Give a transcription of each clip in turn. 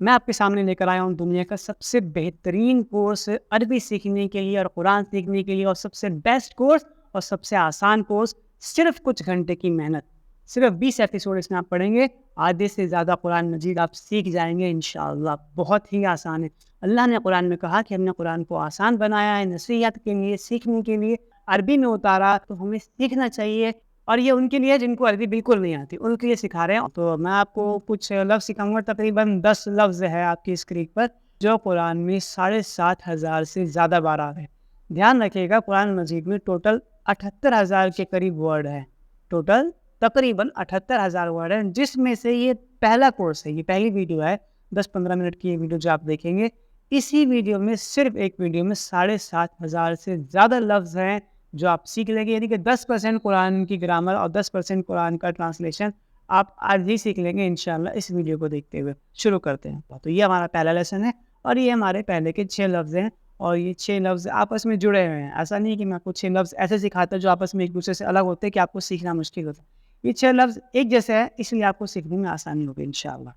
میں آپ کے سامنے لے کر آیا ہوں دنیا کا سب سے بہترین کورس عربی سیکھنے کے لیے اور قرآن سیکھنے کے لیے، اور سب سے بیسٹ کورس اور سب سے آسان کورس، صرف کچھ گھنٹے کی محنت، صرف 20 ایپیسوڈ اس میں آپ پڑھیں گے، آدھے سے زیادہ قرآن مجید آپ سیکھ جائیں گے انشاءاللہ۔ بہت ہی آسان ہے۔ اللہ نے قرآن میں کہا کہ ہم نے قرآن کو آسان بنایا ہے، نصیحت کے لیے، سیکھنے کے لیے، عربی میں اتارا، تو ہمیں سیکھنا چاہیے۔ اور یہ ان کے لیے جن کو عربی بالکل نہیں آتی، ان کے لیے سکھا رہے ہیں۔ تو میں آپ کو کچھ لفظ سکھاؤں گا، تقریباً 10 لفظ ہے آپ کی اسکرین پر، جو قرآن میں 7,500 سے زیادہ بار آ رہے ہیں۔ دھیان رکھیے گا، قرآن مجید میں ٹوٹل 78,000 کے قریب ورڈ ہیں، ٹوٹل تقریباً 78,000 ورڈ ہیں، جس میں سے یہ پہلا کورس ہے، یہ پہلی ویڈیو ہے، 10-15 منٹ کی یہ ویڈیو جو آپ دیکھیں گے، اسی ویڈیو میں، صرف ایک ویڈیو میں 7,500 سے زیادہ لفظ ہیں جو آپ سیکھ لیں گے۔ یعنی کہ 10% قرآن کی گرامر اور 10% قرآن کا ٹرانسلیشن آپ آج ہی سیکھ لیں گے انشاءاللہ اس ویڈیو کو دیکھتے ہوئے۔ شروع کرتے ہیں۔ تو یہ ہمارا پہلا لیسن ہے، اور یہ ہمارے پہلے کے 6 لفظ ہیں، اور یہ 6 لفظ آپس میں جڑے ہوئے ہیں۔ ایسا نہیں کہ میں آپ کو 6 لفظ ایسے سکھاتا جو آپس میں ایک دوسرے سے الگ ہوتے کہ آپ کو سیکھنا مشکل ہوتا۔ یہ 6 لفظ ایک جیسے ہیں، اس لیے آپ کو سیکھنے میں آسانی ہوگی انشاءاللہ۔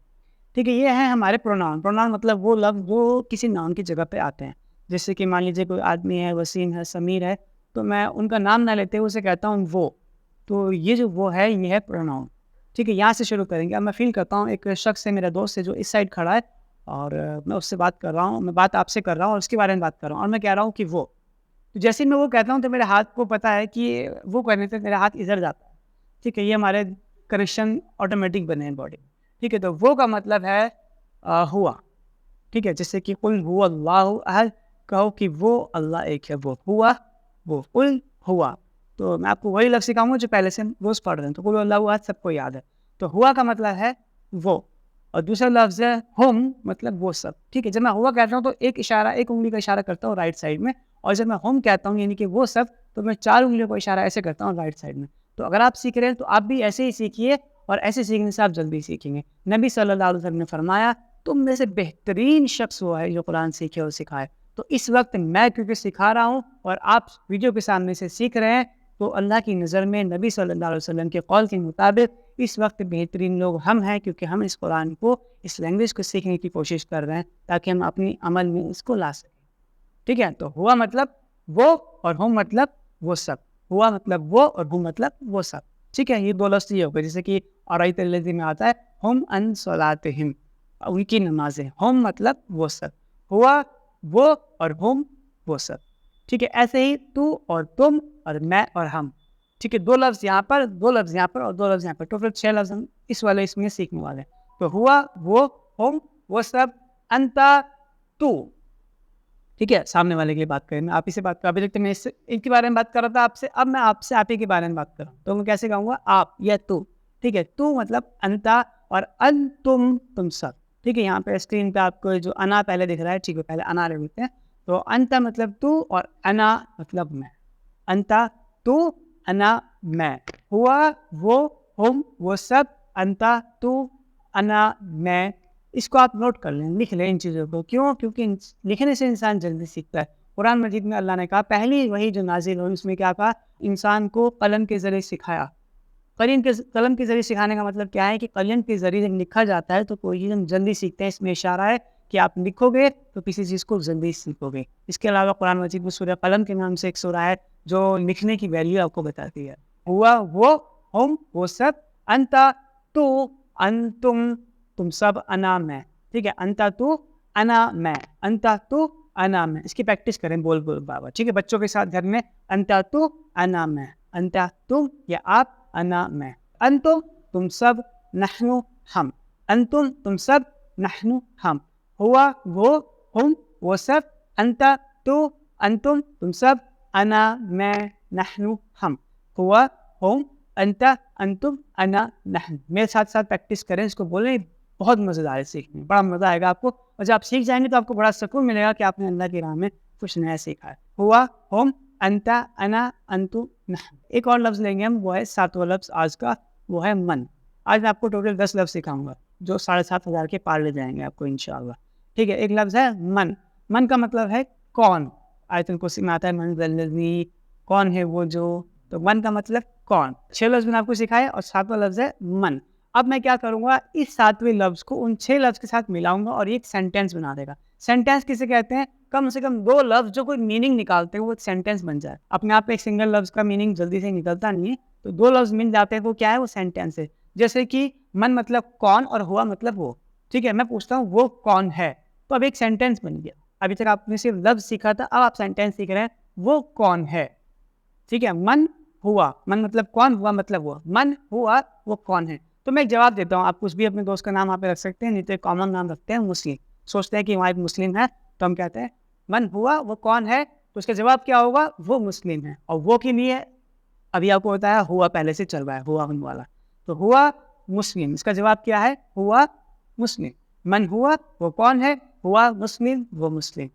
ٹھیک ہے، یہ ہے ہمارے پروناؤن۔ پروناؤن مطلب وہ لفظ جو کسی نام کی جگہ پہ آتے ہیں۔ جیسے کہ مان لیجیے کوئی آدمی ہے، وسیم ہے، سمیر ہے، تو میں ان کا نام نہ لیتے ہوئے اسے کہتا ہوں وہ۔ تو یہ جو وہ ہے، یہ ہے پروناؤن۔ ٹھیک ہے، یہاں سے شروع کریں گے۔ اب میں فیل کرتا ہوں ایک شخص ہے، میرا دوست ہے، جو اس سائڈ کھڑا ہے، اور میں اس سے بات کر رہا ہوں، میں بات آپ سے کر رہا ہوں، اور اس کے بارے میں بات کر رہا ہوں، اور میں کہہ رہا ہوں کہ وہ۔ تو جیسے میں وہ کہتا ہوں تو میرے ہاتھ کو پتہ ہے کہ وہ کرنے سے میرا ہاتھ ادھر جاتا ہے۔ ٹھیک ہے، یہ ہمارے کنیکشن آٹومیٹک بنے ہیں باڈی۔ ٹھیک ہے، تو وہ کا مطلب ہے ہوا۔ ٹھیک ہے، جیسے کہ قل هو اللہ احد، کہو کہ وہ اللہ ایک ہے، وہ ہوا، وہ قل ہوا۔ تو میں آپ کو وہی لفظ سکھاؤں گا جو پہلے سے ہم روز پڑھ رہے ہیں۔ تو قل اللہ احد سب کو یاد ہے، تو ہوا کا مطلب ہے وہ، اور دوسرا لفظ ہے ہم، مطلب وہ سب۔ ٹھیک ہے، جب میں ہوا کہتا ہوں تو ایک انگلی کا اشارہ کرتا ہوں رائٹ سائڈ میں، اور جب میں ہم کہتا ہوں یعنی کہ وہ سب، تو میں 4 انگلیوں کو اشارہ ایسے کرتا ہوں رائٹ سائڈ میں۔ تو اگر آپ سیکھ رہے ہیں تو آپ بھی ایسے ہی سیکھیے، اور ایسے سیکھنے سے آپ جلدی سیکھیں گے۔ نبی صلی اللہ علیہ وسلم نے فرمایا، تم میں سے بہترین شخص وہ ہے جو قرآن سیکھے اور سکھائے۔ تو اس وقت میں کیونکہ سکھا رہا ہوں اور آپ ویڈیو کے سامنے سے سیکھ رہے ہیں، تو اللہ کی نظر میں نبی صلی اللہ علیہ وسلم کے قول کے مطابق اس وقت بہترین لوگ ہم ہیں، کیونکہ ہم اس قرآن کو، اس لینگویج کو سیکھنے کی کوشش کر رہے ہیں تاکہ ہم اپنی عمل میں اس کو لا سکیں۔ ٹھیک ہے، تو ہوا مطلب وہ، اور ہم مطلب وہ سب۔ ہوا مطلب وہ، اور ہم مطلب وہ سب۔ ٹھیک ہے، یہ 2 لفظ یہ ہو گئے، جیسے کہ آرایت الذی میں آتا ہے ہم ان صلاتہم، ان کی نمازیں۔ ہم مطلب وہ سب، ہوا وہ، اور ہم وہ سب۔ ٹھیک ہے، ایسے ہی تو اور تم، اور میں اور ہم۔ ٹھیک ہے، 2 لفظ یہاں پر، 2 لفظ یہاں پر، اور 2 لفظ یہاں پر، ٹوٹل 6 لفظ ہم اس میں سیکھنے والے ہیں۔ تو ہوا وہ، ہم وہ سب، انتا تو۔ ٹھیک ہے، سامنے والے کی بات کریں، میں آپ ہی سے بات کر، ابھی تک تو میں ان کے بارے میں بات کر رہا تھا آپ سے، اب میں آپ سے آپ ہی کے بارے میں بات کر رہا ہوں۔ تو میں کیسے کہوں گا؟ آپ یا تو۔ ٹھیک ہے، تو مطلب انتا، اور انتم تم سب۔ ٹھیک ہے، یہاں پہ اسکرین پہ آپ کو جو انا پہلے دکھ رہا ہے، ٹھیک ہے، پہلے انا لے لیتے ہیں۔ تو انتا مطلب تو، اور انا مطلب میں۔ انتا تو، انا میں۔ ہوا وہ، ہم وہ سب، انتا تو، انا میں۔ اس کو آپ نوٹ کر لیں، لکھ لیں ان چیزوں کو۔ کیوں؟ کیونکہ لکھنے سے انسان جلدی سیکھتا ہے۔ قرآن مجید میں اللہ نے کہا، پہلی وہی جو نازل ہوئی اس میں کیا کہا؟ انسان کو قلم کے ذریعے سکھایا۔ قلم کے ذریعے سکھانے کا مطلب کیا ہے کہ قلم کے ذریعے جب لکھا جاتا ہے تو کوئی چیز ہم جلدی سیکھتے ہیں۔ اس میں اشارہ ہے کہ آپ لکھو گے تو کسی چیز کو جلدی سیکھو گے۔ اس کے علاوہ قرآن مجید میں سورہ قلم کے نام سے ایک سورہ ہے جو لکھنے کی ویلیو آپ کو بتاتی ہے۔ ہوا وہ، ہم وہ سب، انتا تو، انتم تم سب، انا میں۔ ٹھیک ہے، انتا تو، انا میں، انتا تو، انا میں۔ اس کی پریکٹس کریں بول بول بابا۔ ٹھیک ہے، بچوں کے ساتھ گھر میں، انتا تو، انا میں، انتا تم یا آپ، انا میں۔ انتم تم سب، نحن ہم۔ انتم تم سب، نحن ہم۔ ہوا وہ، ہم وہ سب، انتا تو، انتم تم سب، انا میں، نحن ہم۔ ہوا ہم، انتا انتم، انا نحن۔ میرے ساتھ ساتھ پریکٹس کریں، اس کو بولیں، بہت مزیدار ہے سیکھنے میں، بڑا مزہ آئے گا آپ کو، اور جب آپ سیکھ جائیں گے تو آپ کو بڑا سکون ملے گا کہ آپ نے اللہ کی راہ میں کچھ نیا سیکھا ہے۔ ہوا ہم، انتا، انا، انتم، نحن۔ ایک اور لفظ لیں گے ہم، وہ ہے 7واں لفظ آج کا، وہ ہے من۔ آج میں آپ کو ٹوٹل 10 لفظ سکھاؤں گا جو 7,500 کے پار لے جائیں گے آپ کو انشاءاللہ۔ ٹھیک ہے، ایک لفظ ہے من۔ من کا مطلب ہے کون۔ آیت الکرسی میں آتا ہے من ذا الذی، کون ہے وہ جو۔ تو من کا مطلب کون۔ 6 لفظ میں نے آپ کو سکھائے، اور 7واں لفظ ہے من۔ اب میں کیا کروں گا, اس 7ویں لفظ کو ان 6 لفظ کے ساتھ ملاؤں گا اور یہ ایک سینٹینس بنا دے گا. سینٹینس کسے کہتے ہیں؟ کم سے کم 2 لفظ جو کوئی میننگ نکالتے ہیں وہ ایک سینٹینس بن جائے. اپنے آپ ایک سنگل لفظ کا میننگ جلدی سے نکلتا نہیں ہے, تو 2 لفظ مل جاتے ہیں, وہ کیا ہے؟ وہ سینٹینس ہے. جیسے کہ من مطلب کون اور ہوا مطلب وہ. ٹھیک ہے, میں پوچھتا ہوں وہ کون ہے, تو اب ایک سینٹینس بن گیا. ابھی تک آپ نے صرف لفظ سیکھا تھا, اب آپ سینٹینس سیکھ رہے ہیں. وہ کون ہے؟ ٹھیک ہے, من ہوا, من مطلب کون, ہوا مطلب وہ, من ہوا وہ کون ہے. تو میں ایک جواب دیتا ہوں, آپ کچھ بھی اپنے دوست کا نام وہاں پہ رکھ سکتے ہیں, نہیں تو ایک کامن نام رکھتے ہیں مسلم. سوچتے ہیں کہ وہاں ایک مسلم ہے, تو ہم کہتے ہیں من ہوا وہ کون ہے, تو اس کا جواب کیا ہوگا؟ وہ مسلم ہے. اور وہ کے لیے ابھی آپ کو بتایا ہوا پہلے سے چل رہا ہے, ہوا ہونے والا, تو ہوا مسلم, اس کا جواب کیا ہے؟ ہوا مسلم. من ہوا وہ کون ہے, ہوا مسلم وہ مسلم.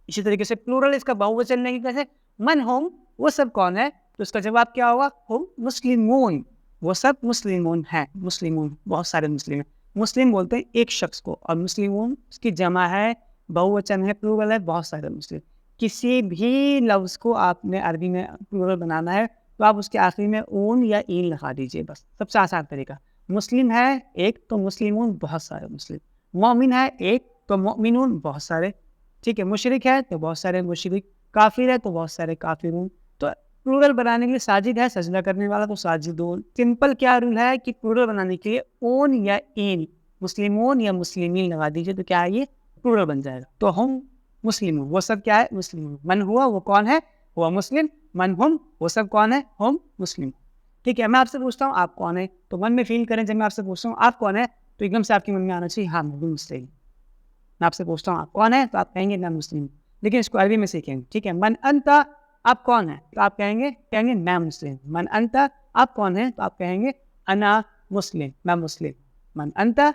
اسی طریقے سے پلورل اس کا بہووچن نہیں کیسے, من ہم وہ سب کون ہے, تو اس کا جواب کیا ہوگا؟ ہم مسلمون, وہ سب مسلمون ہیں. مسلمون بہت سارے مسلم ہیں. مسلم بولتے ہیں ایک شخص کو, اور مسلمون اس کی جمع ہے, بہووچن ہے, پلورل ہے, بہت سارے مسلم. کسی بھی لفظ کو آپ نے عربی میں پلورل بنانا ہے تو آپ اس کے آخری میں اون یا این لگا دیجیے, بس سب سے آسان طریقہ. مسلم ہے ایک تو مسلمون بہت سارے مسلم, مومن ہے ایک تو مؤمنون بہت سارے. ٹھیک ہے, مشرک ہے تو بہت سارے مشرک, کافر ہے تو بہت سارے کافرون. تو پلورل بنانے کے لیے ساجد ہے سجدہ کرنے والا تو ساجدون. سمپل کیا رول ہے کہ پلورل بنانے کے لیے اون یا این, مسلمون یا مسلمین لگا دیجیے, تو کیا ہے یہ پلورل بن جائے گا. تو ہم مسلم, وہ سب کیا ہے؟ مسلم. من ہوا وہ کون ہے, ہوا مسلم. من ہم وہ سب کون ہے, ہم مسلم. ٹھیک ہے, میں آپ سے پوچھتا ہوں آپ کون ہے, تو من میں فیل کریں جب میں آپ سے پوچھتا ہوں آپ کون ہے, تو ایک دم سے آپ کے من میں آنا چاہیے ہاں میں بھی مسلم. میں آپ سے پوچھتا ہوں آپ کون ہے, تو آپ کہیں گے میں مسلم, لیکن اس کو عربی میں سیکھیں گے. ٹھیک ہے, من انتا آپ کون ہے, تو آپ کہیں گے میں مسلم. من انتا آپ کون ہے, تو آپ کہیں گے انا مسلم, میں مسلم. من انتا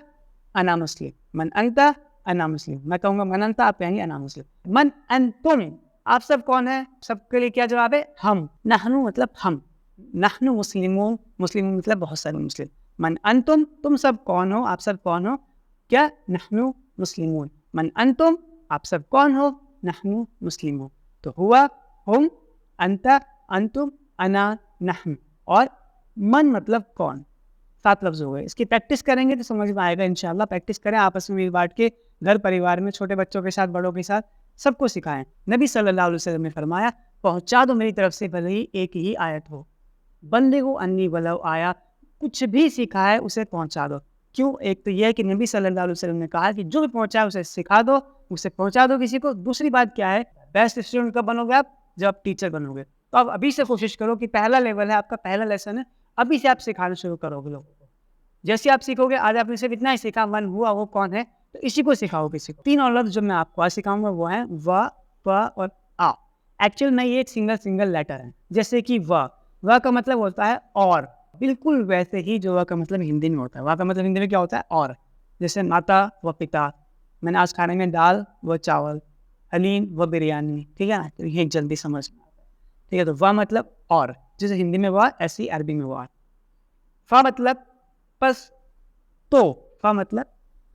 انا مسلم, من انتا انا مسلم. میں کہوں گا من انتا, آپ کہیں گے انا مسلم. من انتم آپ سب کون ہیں, سب کے لیے کیا جواب ہے؟ ہم. نحنو مطلب ہم, نحنو مسلمون, مسلمون مطلب بہت سارے مسلم. من انتم تم سب کون ہو, آپ سب کون ہو, کیا؟ نحنو مسلمون. من انتم آپ سب کون ہو, نحنو مسلمون. تو ہوا ہم, انتا انتم, انا نحن. اور من مطلب کون, 7 لفظ ہو گئے. اس کی پریکٹس کریں گے تو سمجھ میں آئے گا انشاءاللہ. پریکٹس کریں آپس میں مل بانٹ کے, گھر پریوار میں, چھوٹے بچوں کے ساتھ, بڑوں کے ساتھ, سب کو سکھائیں. نبی صلی اللہ علیہ وسلم نے فرمایا پہنچا دو میری طرف سے بھلے ہی ایک ہی آیت ہو, بلغوا انی ولو آیا, کچھ بھی سکھا ہے اسے پہنچا دو. کیوں؟ ایک تو یہ ہے کہ نبی صلی اللہ علیہ وسلم نے کہا کہ جو بھی پہنچا ہے اسے سکھا دو, اسے پہنچا دو کسی کو. دوسری بات کیا ہے, بیسٹ اسٹوڈنٹ کب بنو گے آپ؟ جب آپ ٹیچر بنو گے. تو آپ ابھی سے کوشش کرو کہ پہلا لیول ہے آپ کا, پہلا لیسن ہے, ابھی سے آپ سکھانا شروع کرو گے لوگوں کو. جیسے آپ سیکھو گے, آج آپ نے صرف اتنا ہی سیکھا من ہوا وہ کون ہے, تو اسی کو سکھاؤ کسی کو. 3 اور لفظ جو میں آپ کو آج سکھاؤں گا وہ ہیں و, ف اور آ. ایکچوئل میں یہ ایک سنگل لیٹر ہے. جیسے کہ و کا مطلب ہوتا ہے اور, بالکل ویسے ہی جو و کا مطلب ہندی میں ہوتا ہے. و کا مطلب ہندی میں کیا ہوتا ہے؟ اور. جیسے ماتا و پتا, میں نے آج کھانے میں دال و چاول, حلیم و بریانی. ٹھیک ہے نا, تو یہ جلدی سمجھ میں آتا ہے. ٹھیک ہے, تو و مطلب اور, جیسے ہندی میں و ایسے ہی عربی میں و. فا مطلب پس, تو, فا مطلب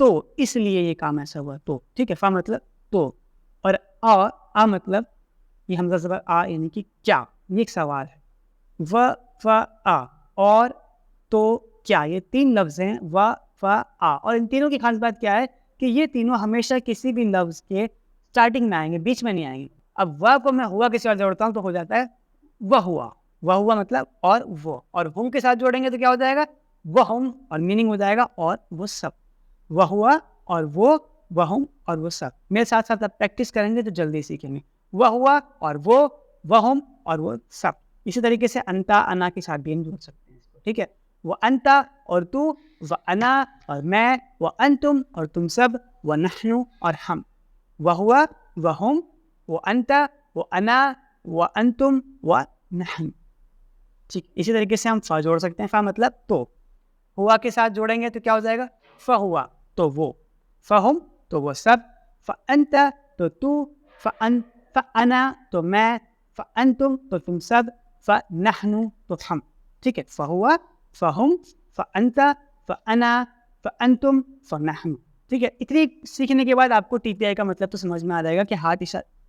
تو, اس لیے یہ کام ایسا ہوا تو. ٹھیک ہے, فا مطلب تو. اور آ مطلب یہ حمزہ زبر آ یعنی کہ کیا, یہ ایک سوال ہے. و فا آ اور تو کیا, یہ 3 لفظ ہیں و فا آ. اور ان تینوں کی خاص بات کیا ہے کہ یہ تینوں ہمیشہ کسی بھی لفظ کے سٹارٹنگ میں آئیں گے, بیچ میں نہیں آئیں گے. اب و کو میں ہوا کے ساتھ جوڑتا ہوں تو ہو جاتا ہے وہ ہوا. وہ ہوا مطلب اور وہ, اور ہم کے ساتھ جوڑیں گے تو کیا ہو جائے گا؟ وہ ہم, اور میننگ ہو جائے گا اور وہ سب. وہ ہوا اور وہ ہم اور وہ سب. میرے ساتھ ساتھ آپ پریکٹس کریں گے تو جلدی سیکھیں گے. وہ ہوا اور وہ ہم اور وہ سب. اسی طریقے سے انتا انا کے ساتھ بھی ہم جوڑ سکتے ہیں. ٹھیک ہے, وہ انتا اور تو, وہ انا اور میں, وہ انتم اور تم سب, وہ نحنو اور ہم. وہ ہوا وہ ہم, وہ انتا وہ انا, وہ انتم وہ نحن. ٹھیک, اسی طریقے سے ہم فا جوڑ سکتے ہیں. فا مطلب تو, ہوا کے ساتھ جوڑیں گے تو کیا ہو جائے گا؟ فا ہوا تو وہ, فہم تو وہ سب, فانتا تو تو, فانا تو میں, فانتم تو تم سب, فنحن تو ہم. ٹھیک ہے, فہوا فہم فانتا فانا فانتم فنحن. ٹھیک ہے, اتنی سیکھنے کے بعد آپ کو ٹی پی آئی کا مطلب تو سمجھ میں آ جائے گا کہ ہاتھ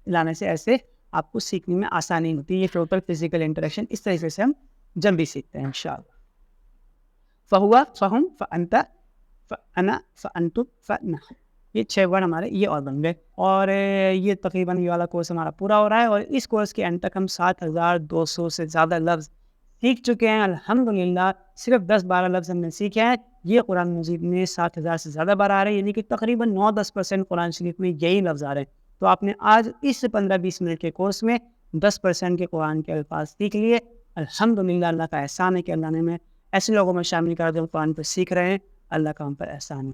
ہلانے سے ایسے آپ کو سیکھنے میں آسانی ہوتی ہے. یہ ٹوٹل فزیکل انٹریکشن اس طریقے سے ہم جلدی سیکھتے ہیں انشاءاللہ. فہوا فہم فانت فانا فانتم فانا، یہ 6 ورڈ ہمارے یہ اور بن گئے. اور یہ تقریباً یہ والا کورس ہمارا پورا ہو رہا ہے، اور اس کورس کے اینڈ تک ہم 7200 سے زیادہ لفظ سیکھ چکے ہیں الحمدللہ. صرف 10-12 لفظ ہم نے سیکھے ہیں. یہ قرآن مجید میں 7000 سے زیادہ بار آ رہے ہیں، یعنی کہ تقریباً 9-10% قرآن شریف میں یہی لفظ آ رہے ہیں. تو آپ نے آج اس 15-20 منٹ کے کورس میں 10% کے قرآن کے الفاظ سیکھ لیے. الحمدللہ اللہ کا احسان ہے کہ اللہ نے ہمیں ایسے لوگوں میں شامل کر دیا قرآن پہ سیکھ رہے ہیں. اللہ کا ہم پر احسان ہے.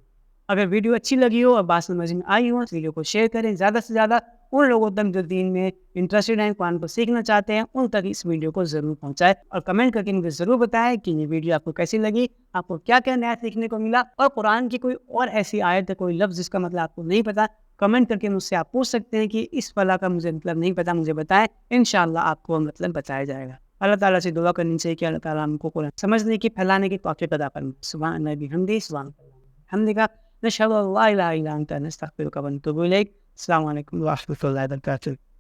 اگر ویڈیو اچھی لگی ہو اور بات سمجھ میں آئی ہو، اس ویڈیو کو شیئر کریں زیادہ سے زیادہ. ان لوگوں تک جو دین میں انٹرسٹڈ ہیں، قرآن کو سیکھنا چاہتے ہیں، ان تک اس ویڈیو کو ضرور پہنچائیں. اور کمنٹ کر کے مجھے ضرور بتائیں کہ یہ ویڈیو آپ کو کیسی لگی، آپ کو کیا کیا نیا سیکھنے کو ملا. اور قرآن کی کوئی اور ایسی آیت ہے، کوئی لفظ جس کا مطلب آپ کو نہیں پتا، کمنٹ کر کے مجھ سے آپ پوچھ سکتے ہیں کہ اس فلاں کا مجھے مطلب نہیں پتا، مجھے بتائیں. انشاءاللہ آپ کو مطلب بتایا جائے گا. اللہ تعالیٰ سے دعا کرنی چاہیے کہ اللہ تعالیٰ ہم کو قرآن سمجھنے کی، پھیلانے کی توفیق عطا فرمائے. سبحان اللہ بحمدہ، سبحان اللہ حمدہ، نشہد ان لا الہ الا انت نستغفرک ونتوب الیک. السلام علیکم ورحمۃ اللہ وبرکاتہ.